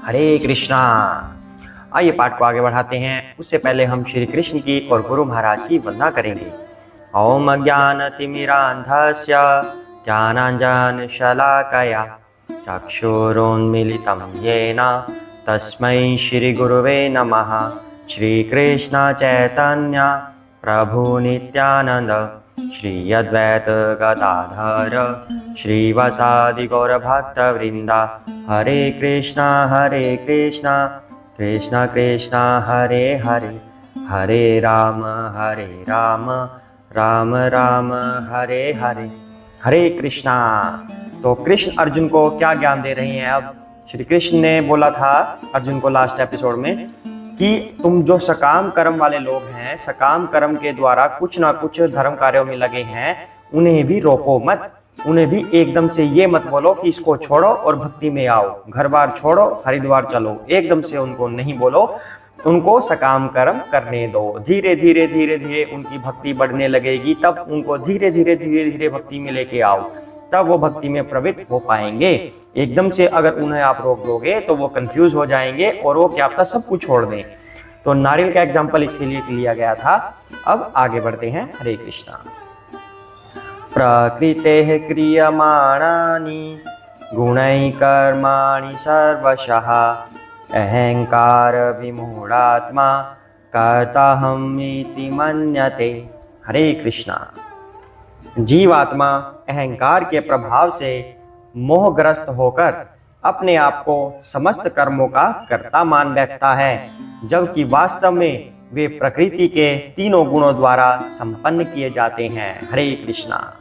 हरे कृष्णा। आइए पाठ को आगे बढ़ाते हैं। उससे पहले हम श्री कृष्ण की और गुरु महाराज की वंदना करेंगे। ओम अज्ञानतिमिरान्धस्य ज्ञानाञ्जनशलाकया चक्षुरुन्मीलितं येन तस्मै श्रीगुरुवे नमः। श्रीकृष्ण चैतन्य प्रभु नित्यानंद श्री अद्वैत गदाधर श्रीवासादि गौरभक्तवृंदा। हरे कृष्णा कृष्णा कृष्णा हरे हरे, हरे राम राम राम हरे हरे। हरे कृष्णा। तो कृष्ण अर्जुन को क्या ज्ञान दे रहे हैं? अब श्री कृष्ण ने बोला था अर्जुन को लास्ट एपिसोड में कि तुम जो सकाम कर्म वाले लोग हैं, सकाम कर्म के द्वारा कुछ ना कुछ धर्म कार्यों में लगे हैं, उन्हें भी रोको मत। उन्हें भी एकदम से ये मत बोलो कि इसको छोड़ो और भक्ति में आओ, घर बार छोड़ो हरिद्वार चलो, एकदम से उनको नहीं बोलो। उनको सकाम कर्म करने दो। धीरे धीरे धीरे धीरे उनकी भक्ति बढ़ने लगेगी, तब उनको धीरे धीरे भक्ति में लेके आओ, तब वो भक्ति में प्रवृत्त हो पाएंगे। एकदम से अगर उन्हें आप रोक दोगे तो वो कंफ्यूज हो जाएंगे और वो क्या पता सब कुछ छोड़ दें। तो नारियल का एग्जाम्पल इसके लिए लिया गया था। अब आगे बढ़ते हैं। हरे कृष्णा। प्रकृतेः क्रियमाणानि गुणैः कर्माणि सर्वशः अहंकार विमूढ़ात्मा कर्ताहमिति मन्यते। हरे कृष्णा। जीवात्मा अहंकार के प्रभाव से मोहग्रस्त होकर अपने आप को समस्त कर्मों का कर्ता मान बैठता है, जबकि वास्तव में वे प्रकृति के तीनों गुणों द्वारा संपन्न किए जाते हैं। हरे कृष्णा।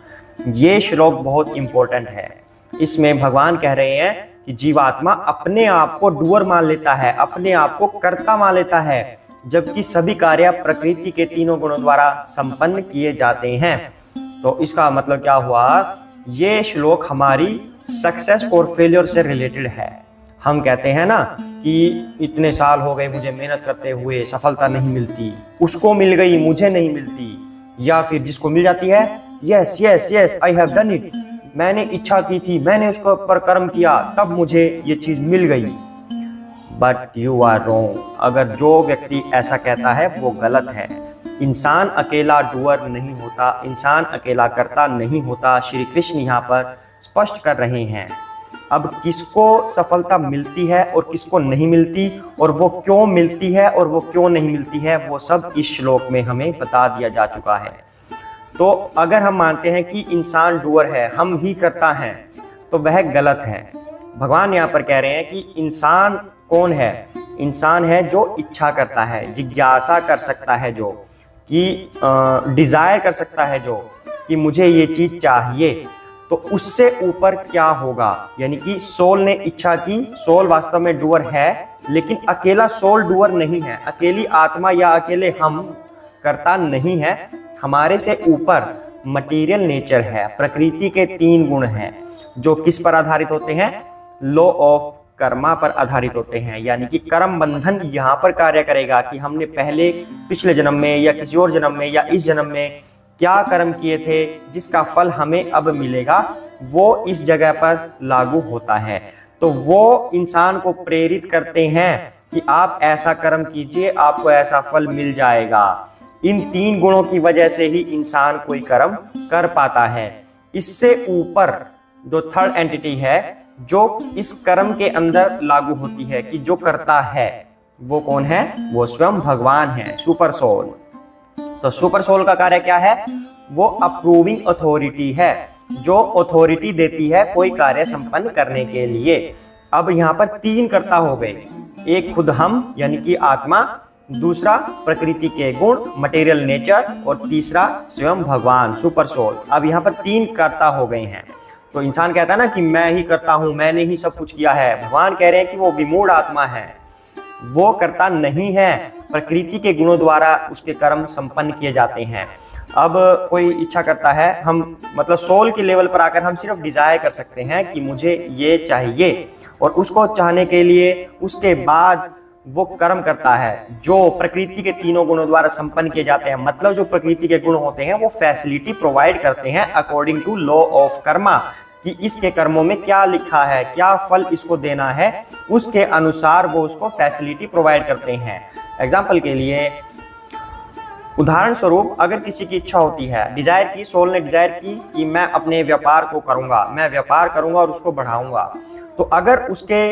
ये श्लोक बहुत इंपॉर्टेंट है। इसमें भगवान कह रहे हैं कि जीवात्मा अपने आप को डूअर मान लेता है, अपने आप को कर्ता मान लेता है, जबकि सभी कार्य प्रकृति के तीनों गुणों द्वारा संपन्न किए जाते हैं। तो इसका मतलब क्या हुआ? ये श्लोक हमारी सक्सेस और फेलियर से रिलेटेड है। हम कहते हैं ना कि इतने साल हो गए मुझे मेहनत करते हुए, सफलता नहीं मिलती, उसको मिल गई मुझे नहीं मिलती, या फिर जिसको मिल जाती है yes yes yes I have done it, मैंने इच्छा की थी, मैंने उसके ऊपर कर्म किया, तब मुझे ये चीज मिल गई। But you are wrong. अगर जो व्यक्ति ऐसा कहता है वो गलत है। इंसान अकेला डूअर नहीं होता, इंसान अकेला कर्ता नहीं होता। श्री कृष्ण यहाँ पर स्पष्ट कर रहे हैं। अब किसको सफलता मिलती है और किसको नहीं मिलती, और वो क्यों मिलती है और वो क्यों नहीं मिलती है, वो सब इस श्लोक में हमें बता दिया जा चुका है। तो अगर हम मानते हैं कि इंसान डूअर है, हम ही करता है, तो वह गलत है। भगवान यहाँ पर कह रहे हैं कि इंसान कौन है? इंसान है जो इच्छा करता है, जिज्ञासा कर सकता है, जो कि डिजायर कर सकता है, जो कि मुझे ये चीज चाहिए। तो उससे ऊपर क्या होगा? यानी कि सोल ने इच्छा की, सोल वास्तव में डूअर है, लेकिन अकेला सोल डूअर नहीं है, अकेली आत्मा या अकेले हम करता नहीं है। हमारे से ऊपर मटेरियल नेचर है, प्रकृति के तीन गुण हैं जो किस पर आधारित होते हैं? लॉ ऑफ कर्मा पर आधारित होते हैं। यानी कि कर्म बंधन यहाँ पर कार्य करेगा कि हमने पहले पिछले जन्म में या किसी और जन्म में या इस जन्म में क्या कर्म किए थे, जिसका फल हमें अब मिलेगा, वो इस जगह पर लागू होता है। तो वो इंसान को प्रेरित करते हैं कि आप ऐसा कर्म कीजिए, आपको ऐसा फल मिल जाएगा। इन तीन गुणों की वजह से ही इंसान कोई कर्म कर पाता है। इससे ऊपर जो थर्ड एंटिटी है जो इस कर्म के अंदर लागू होती है कि जो करता है वो कौन है? वो स्वयं भगवान है, सुपर सोल। तो सुपर सोल का कार्य क्या है? वो अप्रूविंग अथॉरिटी है, जो अथॉरिटी देती है कोई कार्य संपन्न करने के लिए। अब यहाँ पर तीन कर्ता हो गए, एक खुद हम यानी कि आत्मा, दूसरा प्रकृति के गुण मटेरियल नेचर, और तीसरा स्वयं भगवान सुपर सोल। अब यहाँ पर तीन कर्ता हो गए हैं। तो इंसान कहता है ना कि मैं ही करता हूं, मैंने ही सब कुछ किया है। भगवान कह रहे हैं कि वो विमूढ़ आत्मा है, वो करता नहीं है, प्रकृति के गुणों द्वारा उसके कर्म संपन्न किए जाते हैं। अब कोई इच्छा करता है, हम मतलब सोल के लेवल पर आकर हम सिर्फ डिजायर कर सकते हैं कि मुझे ये चाहिए, और उसको चाहने के लिए उसके बाद वो कर्म करता है जो प्रकृति के तीनों गुणों द्वारा संपन्न किए जाते हैं। मतलब जो प्रकृति के गुण होते हैं वो फैसिलिटी प्रोवाइड करते हैं according to law of karma, कि इसके कर्मों में क्या लिखा है, क्या फल इसको देना है, उसके अनुसार वो उसको फैसिलिटी प्रोवाइड करते हैं। एग्जाम्पल के लिए, उदाहरण स्वरूप, अगर किसी की इच्छा होती है, डिजायर की, सोल ने डिजायर की कि मैं अपने व्यापार को करूंगा, मैं व्यापार करूंगा और उसको बढ़ाऊंगा, तो अगर उसके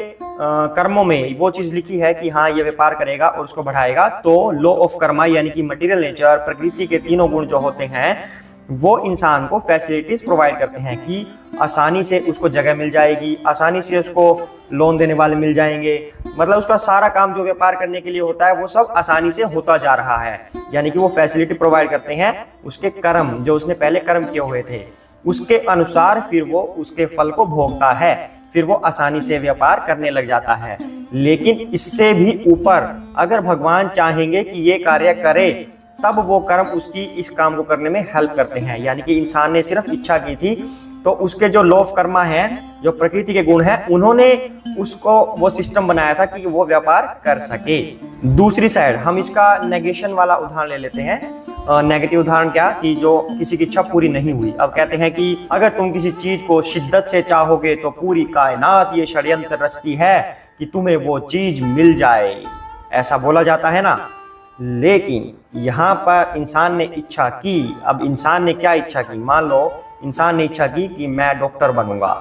कर्मों में वो चीज लिखी है कि हाँ ये व्यापार करेगा और उसको बढ़ाएगा, तो लॉ ऑफ कर्मा यानी कि मटेरियल नेचर, प्रकृति के तीनों गुण जो होते हैं, वो इंसान को फैसिलिटीज प्रोवाइड करते हैं कि आसानी से उसको जगह मिल जाएगी, आसानी से उसको लोन देने वाले मिल जाएंगे, मतलब उसका सारा काम जो व्यापार करने के लिए होता है वो सब आसानी से होता जा रहा है। यानी कि वो फैसिलिटी प्रोवाइड करते हैं, उसके कर्म जो उसने पहले कर्म किए हुए थे उसके अनुसार फिर वो उसके फल को भोगता है, फिर वो आसानी से व्यापार करने लग जाता है। लेकिन इससे भी ऊपर अगर भगवान चाहेंगे कि ये कार्य करे, तब वो कर्म उसकी इस काम को करने में हेल्प करते हैं। यानी कि इंसान ने सिर्फ इच्छा की थी, तो उसके जो लॉ ऑफ कर्मा है, जो प्रकृति के गुण हैं, उन्होंने उसको वो सिस्टम बनाया था कि वो व्यापार कर सके। दूसरी साइड हम इसका नेगेशन वाला उदाहरण ले लेते हैं। नेगेटिव उदाहरण क्या, कि जो किसी की इच्छा पूरी नहीं हुई। अब कहते हैं कि अगर तुम किसी चीज को शिद्दत से चाहोगे तो पूरी कायनात ये षड्यंत्र रचती है कि तुम्हें वो चीज मिल जाए, ऐसा बोला जाता है ना। लेकिन यहाँ पर इंसान ने इच्छा की। अब इंसान ने क्या इच्छा की, मान लो इंसान ने इच्छा की कि मैं डॉक्टर बनूंगा,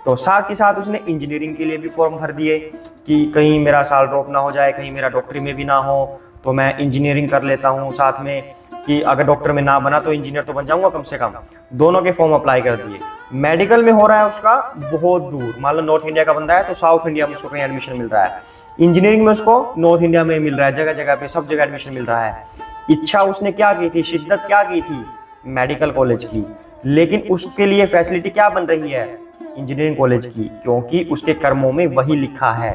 तो साथ ही साथ उसने इंजीनियरिंग के लिए भी फॉर्म भर दिए कि कहीं मेरा साल ड्रॉप ना हो जाए, कहीं मेरा डॉक्टरी में भी ना हो, तो मैं इंजीनियरिंग कर लेता हूँ साथ में, कि अगर डॉक्टर में ना बना तो इंजीनियर तो बन जाऊंगा कम से कम। दोनों के फॉर्म अप्लाई कर दिए। मेडिकल में हो रहा है उसका बहुत दूर, मान लो नॉर्थ इंडिया का बंदा है तो साउथ इंडिया में उसको कहीं एडमिशन मिल रहा है। इंजीनियरिंग में उसको नॉर्थ इंडिया में मिल रहा है, जगह जगह पे सब जगह एडमिशन मिल रहा है। इच्छा उसने क्या की थी, शिद्दत क्या की थी, मेडिकल कॉलेज की। लेकिन उसके लिए फैसिलिटी क्या बन रही है, इंजीनियरिंग कॉलेज की, क्योंकि उसके कर्मों में वही लिखा है।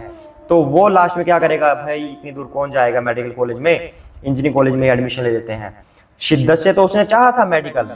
तो वो लास्ट में क्या करेगा, भाई इतनी दूर कौन जाएगा मेडिकल कॉलेज में, इंजीनियरिंग कॉलेज में एडमिशन ले लेते हैं। शिद्दत से तो उसने चाहा था मेडिकल,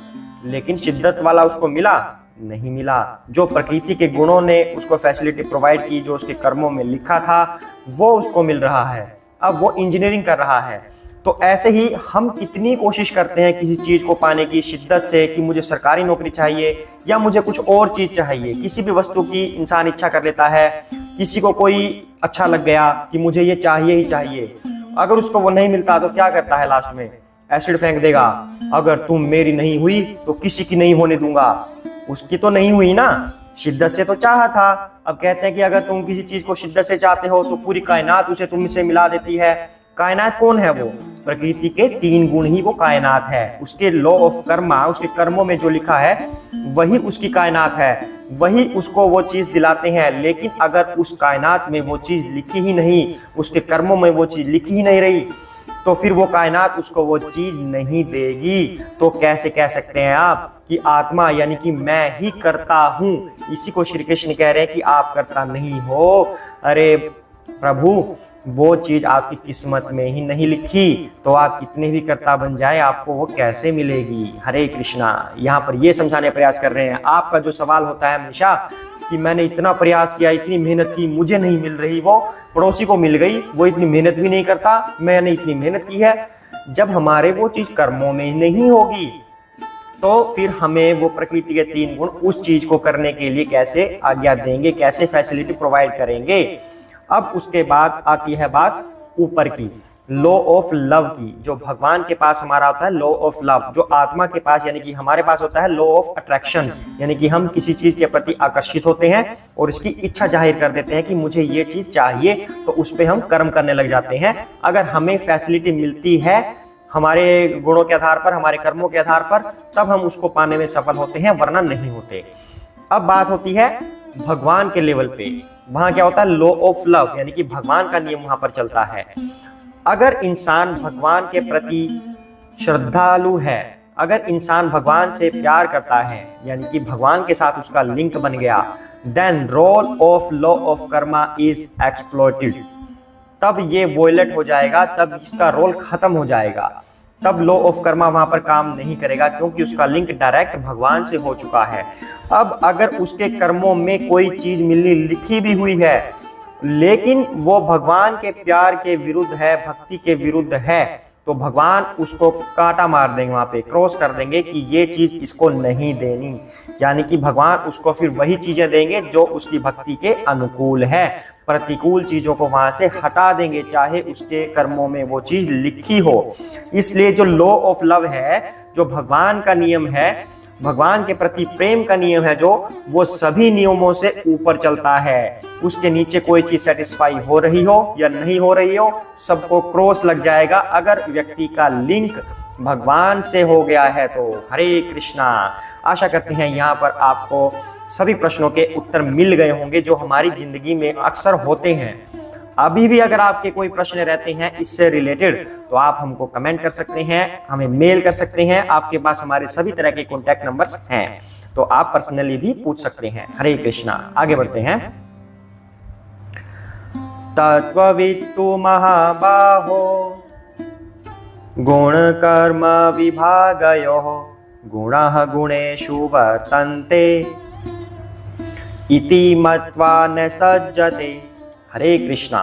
लेकिन शिद्दत वाला उसको मिला नहीं मिला। जो प्रकृति के गुणों ने उसको फैसिलिटी प्रोवाइड की, जो उसके कर्मों में लिखा था, वो उसको मिल रहा है। अब वो इंजीनियरिंग कर रहा है। तो ऐसे ही हम कितनी कोशिश करते हैं किसी चीज को पाने की शिद्दत से, कि मुझे सरकारी नौकरी चाहिए या मुझे कुछ और चीज चाहिए। किसी भी वस्तु की इंसान इच्छा कर लेता है। किसी को कोई अच्छा लग गया कि मुझे ये चाहिए ही चाहिए, अगर उसको वो नहीं मिलता तो क्या करता है, लास्ट में एसिड फेंक देगा, अगर तुम मेरी नहीं हुई तो किसी की नहीं होने दूंगा। उसकी तो नहीं हुई ना, शिद्दत से तो चाहा था। अब कहते हैं कि अगर तुम किसी चीज को शिद्दत से चाहते हो तो पूरी कायनात उसे तुमसे मिला देती है। कायनात कौन है, वो प्रकृति के तीन गुण ही वो कायनात है। उसके लॉ ऑफ कर्मा, उसके कर्मों में जो लिखा है वही उसकी कायनात है, वही उसको वो चीज दिलाते हैं। लेकिन अगर उस कायनात में वो चीज लिखी ही नहीं, उसके कर्मों में वो चीज लिखी ही नहीं रही, तो फिर वो कायनात उसको वो चीज नहीं देगी। तो कैसे कह सकते हैं आप कि आत्मा यानी कि मैं ही करता हूं। इसी को श्री कृष्ण कह रहे हैं कि आप करता नहीं हो। अरे प्रभु, वो चीज आपकी किस्मत में ही नहीं लिखी, तो आप कितने भी कर्ता बन जाए आपको वो कैसे मिलेगी। हरे कृष्णा। यहाँ पर ये समझाने प्रयास कर रहे हैं। आपका जो सवाल होता है हमेशा कि मैंने इतना प्रयास किया, इतनी मेहनत की, मुझे नहीं मिल रही, वो पड़ोसी को मिल गई, वो इतनी मेहनत भी नहीं करता, मैंने इतनी मेहनत की है। जब हमारे वो चीज कर्मों में नहीं होगी तो फिर हमें वो प्रकृति के तीन गुण उस चीज को करने के लिए कैसे आज्ञा देंगे, कैसे फैसिलिटी प्रोवाइड करेंगे। अब उसके बाद आती है बात ऊपर की, लॉ ऑफ लव की। जो भगवान के पास हमारा होता है लॉ ऑफ लव, जो आत्मा के पास यानी कि हमारे पास होता है लॉ ऑफ अट्रैक्शन, यानी कि हम किसी चीज के प्रति आकर्षित होते हैं और इसकी इच्छा जाहिर कर देते हैं कि मुझे ये चीज चाहिए, तो उस पर हम कर्म करने लग जाते हैं। अगर हमें फैसिलिटी मिलती है हमारे गुणों के आधार पर, हमारे कर्मों के आधार पर, तब हम उसको पाने में सफल होते हैं, वरना नहीं होते। अब बात होती है भगवान के लेवल पे। वहां क्या होता है, लॉ ऑफ लव, यानी कि भगवान का नियम वहां पर चलता है। अगर इंसान भगवान के प्रति श्रद्धालु है, अगर इंसान भगवान से प्यार करता है, यानी कि भगवान के साथ उसका लिंक बन गया, then role of law of karma is exploited. तब ये वॉयलेट हो जाएगा, तब इसका रोल खत्म हो जाएगा, तब लॉ ऑफ कर्मा वहां पर काम नहीं करेगा, क्योंकि उसका लिंक डायरेक्ट भगवान से हो चुका है। अब अगर उसके कर्मों में कोई चीज मिलनी लिखी भी हुई है, लेकिन वो भगवान के प्यार के विरुद्ध है, भक्ति के विरुद्ध है, तो भगवान उसको कांटा मार देंगे, वहां पे क्रॉस कर देंगे कि ये चीज इसको नहीं देनी। यानी कि भगवान उसको फिर वही चीजें देंगे जो उसकी भक्ति के अनुकूल है, प्रतिकूल चीजों को वहां से हटा देंगे, चाहे उसके कर्मों में वो चीज लिखी हो। इसलिए जो लॉ ऑफ लव है, जो भगवान का नियम है, भगवान के प्रति प्रेम का नियम है, जो वो सभी नियमों से ऊपर चलता है। उसके नीचे कोई चीज सेटिस्फाई हो रही हो या नहीं हो रही हो, सबको क्रॉस लग जाएगा अगर व्यक्ति का लिंक भगवान से हो गया है तो। हरे कृष्णा। आशा करते हैं यहाँ पर आपको सभी प्रश्नों के उत्तर मिल गए होंगे जो हमारी जिंदगी में अक्सर होते हैं। अभी भी अगर आपके कोई प्रश्न रहते हैं इससे रिलेटेड तो आप हमको कमेंट कर सकते हैं, हमें मेल कर सकते हैं। आपके पास हमारे सभी तरह के कॉन्टैक्ट नंबर्स हैं, तो आप पर्सनली भी पूछ सकते हैं। हरे कृष्णा। आगे बढ़ते हैं। तत्त्ववित्तु महाबाहो गुण कर्म विभागयोः गुणः गुणेषु वर्तन्ते इति मत्वा न सज्जते। हरे कृष्णा।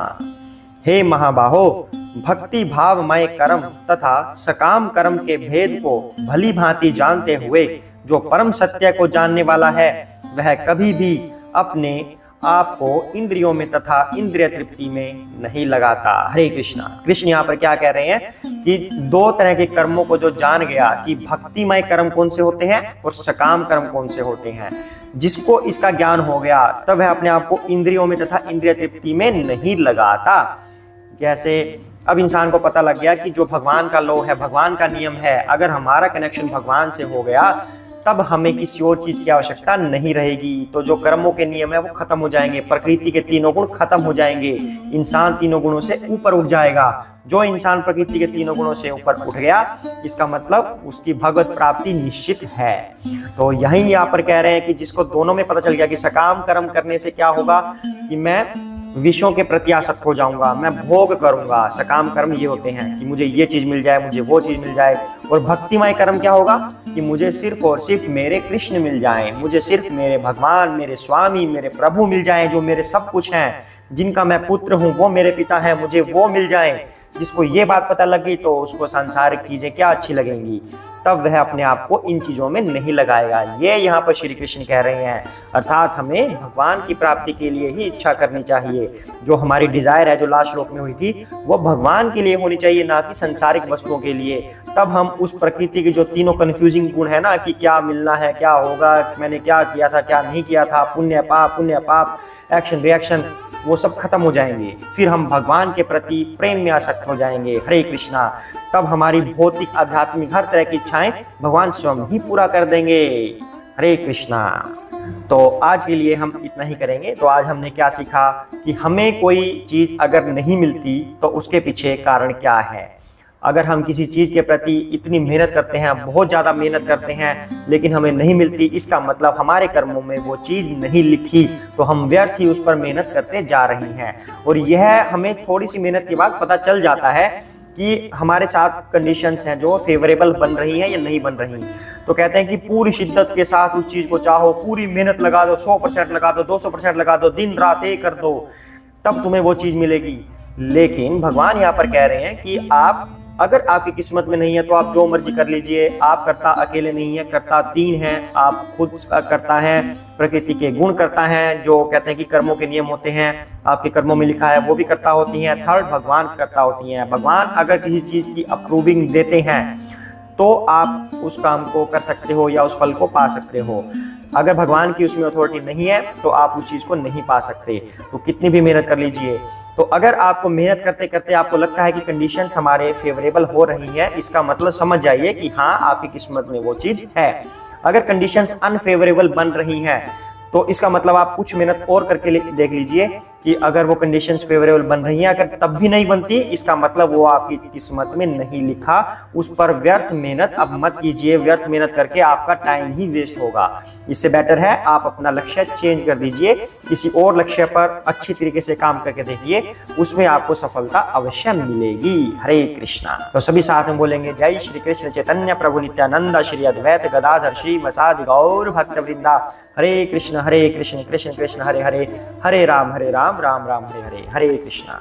हे महाबाहो, भक्ति भावमय कर्म तथा सकाम कर्म के भेद को भली भांति जानते हुए जो परम सत्य को जानने वाला है, वह कभी भी अपने आप को इंद्रियों में तथा इंद्रिय तृप्ति में नहीं लगाता। हरे कृष्णा। कृष्ण यहाँ पर क्या कह रहे हैं कि दो तरह के कर्मों को जो जान गया कि भक्तिमय कर्म कौन से होते हैं और सकाम कर्म कौन से होते हैं, जिसको इसका ज्ञान हो गया तब वह अपने आप को इंद्रियों में तथा इंद्रिय तृप्ति में नहीं लगाता। जैसे अब इंसान को पता लग गया कि जो भगवान का लॉ है, भगवान का नियम है, अगर हमारा कनेक्शन भगवान से हो गया तब हमें किसी और चीज की आवश्यकता नहीं रहेगी। तो जो कर्मों के नियम है वो खत्म हो जाएंगे, प्रकृति के तीनों गुण खत्म हो जाएंगे, इंसान तीनों गुणों से ऊपर उठ जाएगा। जो इंसान प्रकृति के तीनों गुणों से ऊपर उठ गया, इसका मतलब उसकी भगवत प्राप्ति निश्चित है। तो यही यहाँ पर कह रहे हैं कि जिसको दोनों में पता चल गया कि सकाम कर्म करने से क्या होगा कि मैं विषयों के प्रति आसक्त हो जाऊंगा, मैं भोग करूंगा। सकाम कर्म ये होते हैं कि मुझे ये चीज मिल जाए, मुझे वो चीज मिल जाए। और भक्तिमय कर्म क्या होगा कि मुझे सिर्फ और सिर्फ मेरे कृष्ण मिल जाएं, मुझे सिर्फ मेरे भगवान, मेरे स्वामी, मेरे प्रभु मिल जाएं, जो मेरे सब कुछ हैं, जिनका मैं पुत्र हूं, वो मेरे पिता हैं, मुझे वो मिल जाएं। जिसको ये बात पता लगी तो उसको सांसारिक चीजें क्या अच्छी लगेंगी, तब वह अपने आप को इन चीजों में नहीं लगाएगा। ये यहाँ पर श्री कृष्ण कह रहे हैं। अर्थात हमें भगवान की प्राप्ति के लिए ही इच्छा करनी चाहिए। जो हमारी डिजायर है, जो लास्ट श्लोक में हुई थी, वो भगवान के लिए होनी चाहिए, ना कि संसारिक वस्तुओं के लिए। तब हम उस प्रकृति के जो तीनों कंफ्यूजिंग गुण है ना, कि क्या मिलना है, क्या होगा, मैंने क्या किया था, क्या नहीं किया था, पुण्य पाप, एक्शन रिएक्शन, वो सब खत्म हो जाएंगे। फिर हम भगवान के प्रति प्रेम में आसक्त हो जाएंगे। हरे कृष्णा। तब हमारी भौतिक, आध्यात्मिक हर तरह की इच्छाएं भगवान स्वयं ही पूरा कर देंगे। हरे कृष्णा। तो आज के लिए हम इतना ही करेंगे। तो आज हमने क्या सीखा कि हमें कोई चीज अगर नहीं मिलती तो उसके पीछे कारण क्या है। अगर हम किसी चीज के प्रति इतनी मेहनत करते हैं, बहुत ज्यादा मेहनत करते हैं, लेकिन हमें नहीं मिलती, इसका मतलब हमारे कर्मों में वो चीज नहीं लिखी, तो हम व्यर्थ ही उस पर मेहनत करते जा रहे हैं। और यह हमें थोड़ी सी मेहनत के बाद पता चल जाता है कि हमारे साथ कंडीशंस हैं जो फेवरेबल बन रही हैं या नहीं बन रही। तो कहते हैं कि पूरी शिद्दत के साथ उस चीज को चाहो, पूरी मेहनत लगा दो, 100% लगा दो, 200% लगा दो, दिन रात एक कर दो, तब तुम्हें वो चीज मिलेगी। लेकिन भगवान यहाँ पर कह रहे हैं कि आप, अगर आपकी किस्मत में नहीं है तो आप जो मर्जी कर लीजिए। आप करता अकेले नहीं है, करता तीन है। आप खुद करता है, प्रकृति के गुण करता है, जो कहते हैं कि कर्मों के नियम होते हैं, आपके कर्मों में लिखा है, वो भी करता होती हैं। थर्ड, भगवान करता होती हैं। भगवान अगर किसी चीज की अप्रूविंग देते हैं तो आप उस काम को कर सकते हो या उस फल को पा सकते हो। अगर भगवान की उसमें अथॉरिटी नहीं है तो आप उस चीज को नहीं पा सकते। तो कितनी भी मेहनत कर लीजिए, तो अगर आपको मेहनत करते करते आपको लगता है कि कंडीशंस हमारे फेवरेबल हो रही हैं, इसका मतलब समझ जाइए कि हाँ, आपकी किस्मत में वो चीज है। अगर कंडीशंस अनफेवरेबल बन रही हैं तो इसका मतलब आप कुछ मेहनत और करके देख लीजिए कि अगर वो कंडीशंस फेवरेबल बन रही हैं, अगर तब भी नहीं बनती, इसका मतलब वो आपकी किस्मत में नहीं लिखा। उस पर व्यर्थ मेहनत अब मत कीजिए। व्यर्थ मेहनत करके आपका टाइम ही वेस्ट होगा। इससे बेटर है आप अपना लक्ष्य चेंज कर दीजिए, किसी और लक्ष्य पर अच्छी तरीके से काम करके देखिए, उसमें आपको सफलता अवश्य मिलेगी। हरे कृष्णा। तो सभी साथ में बोलेंगे, जय श्री कृष्ण चैतन्य प्रभु नित्यानंद श्री अद्वैत गदाधर श्री वसादि गौर भक्त वृंदा। हरे कृष्ण कृष्ण कृष्ण हरे हरे, हरे राम राम राम हरे हरे। हरे कृष्णा।